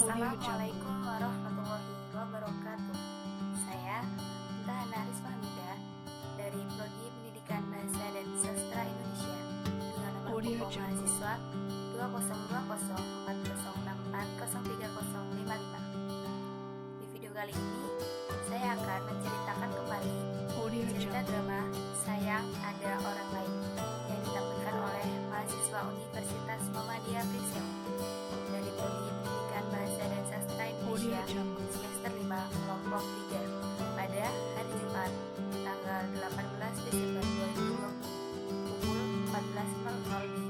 Assalamualaikum warahmatullahi wabarakatuh. Saya Tahana Arisma Hamida dari Prodi Pendidikan Bahasa dan Sastra Indonesia dengan nomor pokok mahasiswa 202040640305. Di video kali ini saya akan menceritakan kembali cerita drama Sayang Ada Orang Lain yang ditampilkan oleh mahasiswa Universitas Muhammadiyah Prinsip dari Prodi Pendidikan Bahasa dan Sastra Indonesia semester 5 kelompok 3 pada hari Jumat tanggal 18 Desember 2020 pukul 14.00 di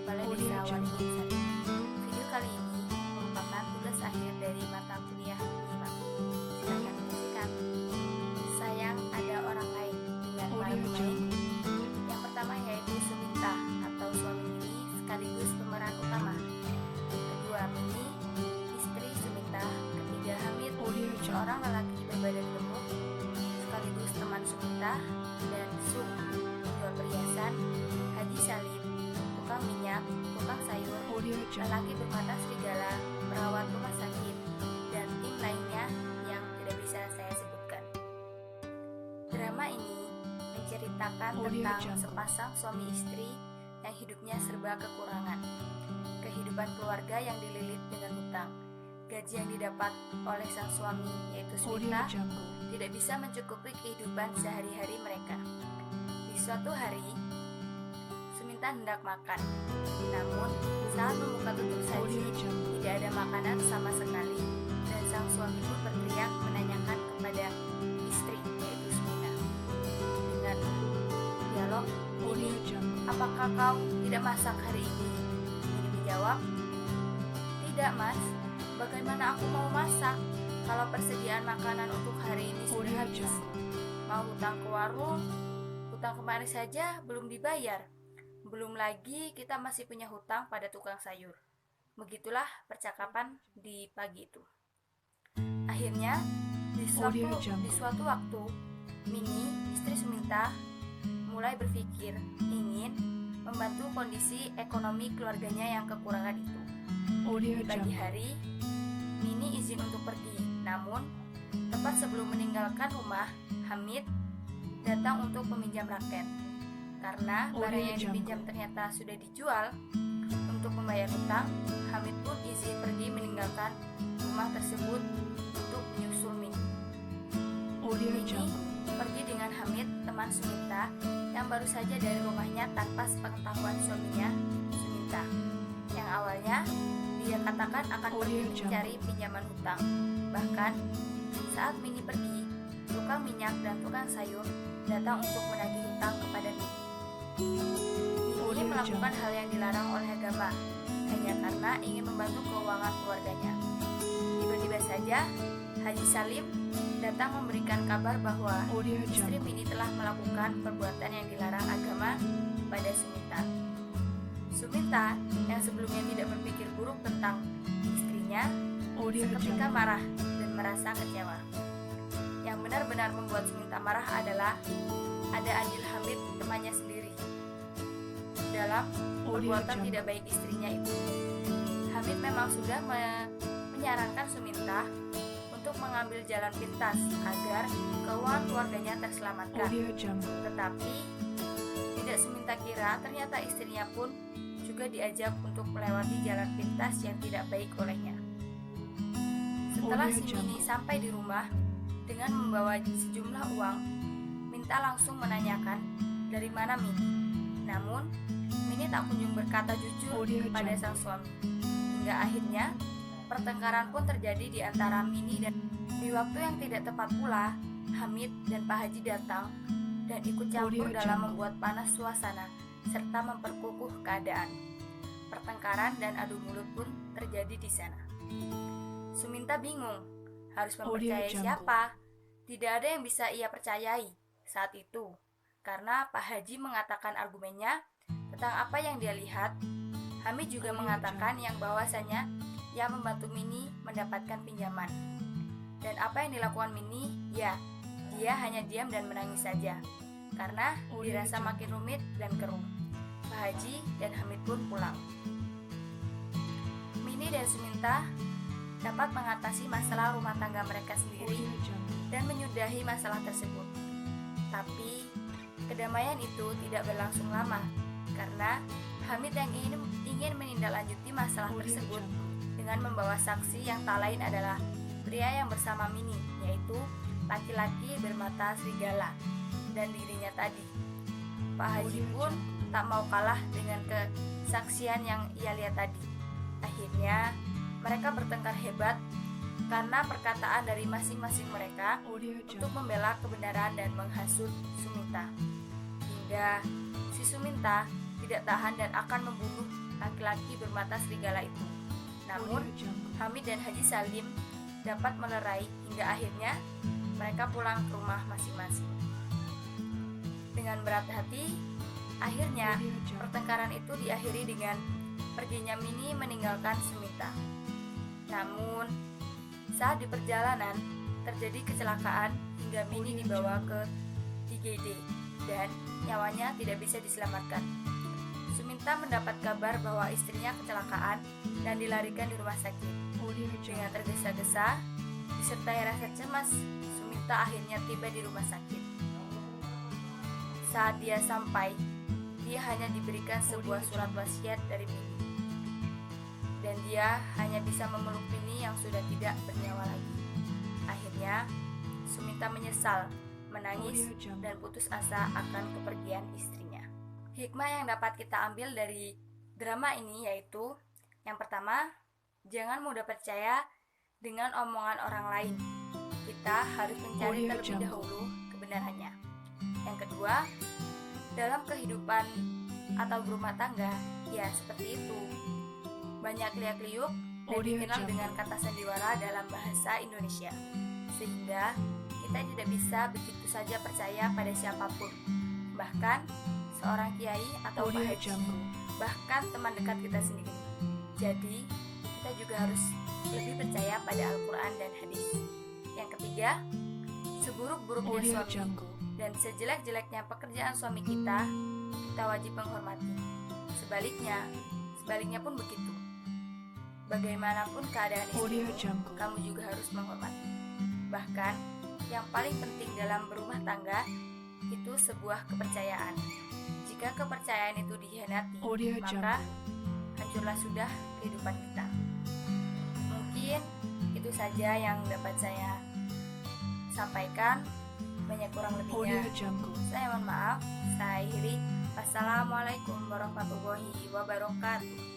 Balai Desa Waringin Sari. Video kali ini merupakan tugas akhir dari mata kuliah 5. Silakan menyaksikan. Sayang Ada Orang Lain dengan para pemain. Yang pertama yaitu Suminta atau suami Mini sekaligus pemeran utama. Kedua Mini, istri Suminta. Ketiga Hamid, seorang lelaki berbadan gemuk sekaligus teman Suminta. Dan Sum, penjual perhiasan. Haji Salim, tukang minyak, tukang sayur, lelaki bermata serigala, perawat rumah sakit, dan tim lainnya yang tidak bisa saya sebutkan. Drama ini menceritakan tentang sepasang suami istri yang hidupnya serba kekurangan, kehidupan keluarga yang dililit dengan hutang, gaji yang didapat oleh sang suami yaitu Suminta tidak bisa mencukupi kehidupan sehari-hari mereka. Di suatu hari, Suminta hendak makan, namun saat membuka tutup saji tidak ada makanan sama sekali, dan sang suami pun berteriak menanyakan kepada istri yaitu Suminta dengan dialog, "Ini, apakah kau tidak masak hari ini?" Ini menjawab, "Tidak mas, bagaimana aku mau masak kalau persediaan makanan untuk hari ini sudah habis? Mau hutang ke warung, hutang kemarin saja belum dibayar. Belum lagi kita masih punya hutang pada tukang sayur." Begitulah percakapan di pagi itu. Akhirnya, di suatu waktu, Mini, istri Suminta, mulai berpikir ingin membantu kondisi ekonomi keluarganya yang kekurangan itu. Di pagi hari, Mini izin untuk pergi, namun tepat sebelum meninggalkan rumah, Hamid datang untuk meminjam raket. Karena barang yang dipinjam ternyata sudah dijual, untuk membayar hutang, Hamid pun izin pergi meninggalkan rumah tersebut untuk menyusul Mini. Mini pergi dengan Hamid, teman Suminta, yang baru saja dari rumahnya tanpa sepengetahuan suaminya, Suminta, yang awalnya dia katakan akan pergi mencari pinjaman hutang. Bahkan saat Mini pergi, tukang minyak dan tukang sayur datang untuk menagih hutang kepada Mini. Mini melakukan hal yang dilarang oleh agama hanya karena ingin membantu keuangan keluarganya. Tiba-tiba saja Haji Salim datang memberikan kabar bahwa istri Mini telah melakukan perbuatan yang dilarang agama pada Suminta. Suminta yang sebelumnya tidak berpikir buruk tentang istrinya seketika marah dan merasa kecewa. Yang benar-benar membuat Suminta marah adalah ada andil Hamid, temannya sendiri, dalam perbuatan tidak baik istrinya itu. Hamid memang sudah menyarankan Suminta untuk mengambil jalan pintas agar keuangan keluarganya terselamatkan. Tetapi tidak Suminta kira ternyata istrinya pun juga diajak untuk melewati jalan pintas yang tidak baik olehnya. Setelah si Mini sampai di rumah dengan membawa sejumlah uang, Minta langsung menanyakan dari mana Mini. Namun Mini tak kunjung berkata jujur pada sang suami. Hingga akhirnya pertengkaran pun terjadi di antara Mini dan di waktu yang tidak tepat pula, Hamid dan Pak Haji datang dan ikut campur dalam membuat panas suasana serta memperkukuh keadaan. Pertengkaran dan adu mulut pun terjadi di sana. Suminta bingung harus mempercayai siapa. Tidak ada yang bisa ia percayai saat itu karena Pak Haji mengatakan argumennya tentang apa yang dia lihat. Hamid juga mengatakan yang bahwasanya ia membantu Mini mendapatkan pinjaman. Dan apa yang dilakukan Mini, ya, dia hanya diam dan menangis saja karena dirasa makin rumit dan keruh. Pak Haji dan Hamid pun pulang. Mini dan Suminta dapat mengatasi masalah rumah tangga mereka sendiri dan menyudahi masalah tersebut. Tapi kedamaian itu tidak berlangsung lama karena Hamid yang ingin menindaklanjuti masalah tersebut dengan membawa saksi yang tak lain adalah pria yang bersama Mini, yaitu laki-laki bermata serigala dan dirinya tadi. Pak Haji pun tak mau kalah dengan kesaksian yang ia lihat tadi. Akhirnya mereka bertengkar hebat karena perkataan dari masing-masing mereka untuk membela kebenaran dan menghasut Suminta. Hingga si Suminta tidak tahan dan akan membunuh laki-laki bermata serigala itu. Namun Hamid dan Haji Salim dapat melerai hingga akhirnya mereka pulang ke rumah masing-masing. Dengan berat hati, akhirnya pertengkaran itu diakhiri dengan perginya Mini meninggalkan Suminta. Namun saat di perjalanan terjadi kecelakaan hingga Mini dibawa ke IGD dan nyawanya tidak bisa diselamatkan. Suminta mendapat kabar bahwa istrinya kecelakaan dan dilarikan di rumah sakit. Dengan tergesa-gesa disertai rasa cemas, Suminta akhirnya tiba di rumah sakit. Saat dia sampai, dia hanya diberikan sebuah surat wasiat dari Mini. Dan dia hanya bisa memeluk Mini yang sudah tidak bernyawa lagi. Akhirnya, Suminta menyesal, menangis, dan putus asa akan kepergian istrinya. Hikmah yang dapat kita ambil dari drama ini yaitu, yang pertama, jangan mudah percaya dengan omongan orang lain. Kita harus mencari terlebih dahulu kebenarannya. Yang kedua, dalam kehidupan atau berumah tangga, ya seperti itu. Banyak liak-liuk dan dikenal dengan kata sandiwara dalam bahasa Indonesia, sehingga kita tidak bisa begitu saja percaya pada siapapun, bahkan seorang kiai atau Pak Haji, bahkan teman dekat kita sendiri. Jadi kita juga harus lebih percaya pada Al-Quran dan hadis. Yang ketiga, seburuk-buruknya suami dan sejelek-jeleknya pekerjaan suami kita wajib menghormati. Sebaliknya pun begitu. Bagaimanapun keadaan istrimu, kamu juga harus menghormati. Bahkan, yang paling penting dalam berumah tangga itu sebuah kepercayaan. Jika kepercayaan itu dikhianati, maka hancurlah sudah kehidupan kita. Mungkin itu saja yang dapat saya sampaikan. Banyak kurang lebihnya saya mohon maaf. Saya akhiri. Wassalamualaikum warahmatullahi wabarakatuh.